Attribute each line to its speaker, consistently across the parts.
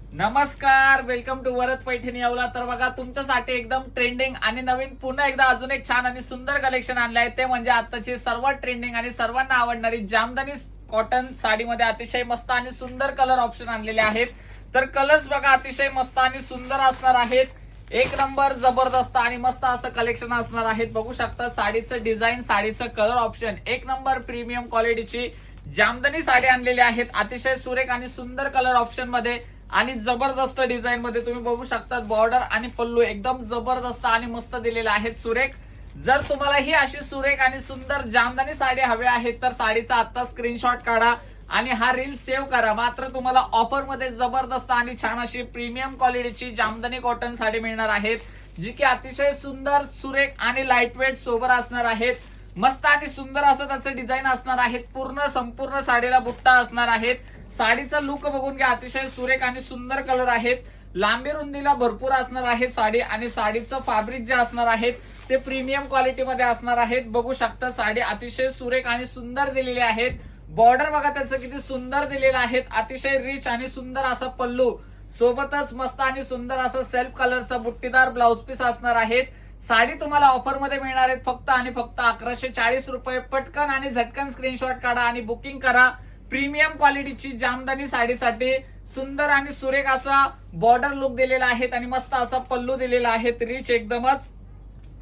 Speaker 1: नमस्कार, welcome to Varad Paithani Yeola. तर बघा तुमच्यासाठी एकदम ट्रेंडिंग आणि नवीन पुन्हा एकदा अजून एक छान आणि सुंदर कलेक्शन आणलं आहे। ते म्हणजे आताची सर्वात ट्रेंडिंग आणि सर्वांना आवडणारी जामदानी कॉटन साडीमध्ये अतिशय मस्त आणि सुंदर कलर ऑप्शन आणलेले आहेत। तर कलर्स बघा अतिशय मस्त आणि सुंदर असणार आहेत। एक नंबर जबरदस्त आणि मस्त असं कलेक्शन असणार आहेत। बघू शकता साडीचं डिझाईन, साडीचं कलर ऑप्शन एक नंबर प्रीमियम क्वालिटीची जामदानी साडी आणलेली आहेत। अतिशय सुरेख आणि सुंदर कलर ऑप्शन मध्ये आणि जबरदस्त डिझाईन मध्ये तुम्ही बघू शकता। बॉर्डर आणि पल्लू एकदम जबरदस्त आणि मस्त दिलेले आहेत सुरेख। जर तुम्हाला ही अशी सुरेख आणि सुंदर जामदानी साडी हवी आहे तर साडीचा आता स्क्रीनशॉट काढा आणि हा रील सेव्ह करा। मात्र तुम्हाला ऑफर मध्ये जबरदस्त आणि छान अशी प्रीमियम क्वालिटीची जामदानी कॉटन साडी मिळणार आहेत, जी की अतिशय सुंदर सुरेख आणि लाईट वेट सोबर असणार आहेत। मस्त आणि सुंदर असं त्याचं डिझाईन असणार आहेत। पूर्ण संपूर्ण साडीला बुट्टा असणार आहेत। साडीचा लुक बघून घ्या, अतिशय सुरेख आणि सुंदर कलर आहेत। लांबी रुंदीला भरपूर असणार आहेत साडी आणि साडीचं फॅब्रिक जे असणार आहेत ते प्रीमियम क्वालिटी मध्ये असणार आहेत। बघू शकता साडी अतिशय सुरेख आणि सुंदर दिलेली आहेत। बॉर्डर बघा त्याचं किती सुंदर दिलेलं आहे। अतिशय रिच आणि सुंदर असा पल्लू, सोबतच मस्त आणि सुंदर असं सेल्फ कलरचा बुट्टीदार ब्लाउज पीस असणार आहेत। साडी तुम्हाला ऑफर मध्ये मिळणार आहेत फक्त आणि फक्त 1140 रुपये। पटकन आणि झटकन स्क्रीनशॉट काढा आणि बुकिंग करा। प्रीमियम क्वालिटीची जामदानी साडीसाठी सुंदर आणि सुरेख असा बॉर्डर लुक दिलेला आहे आणि मस्त असा पल्लू दिलेला आहे, रिच एकदमच।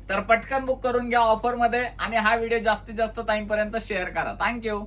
Speaker 1: तर पटकन बुक करून घ्या ऑफर मध्ये आणि हा व्हिडिओ जास्तीत जास्त टाइम पर्यंत शेअर करा। थँक्यू।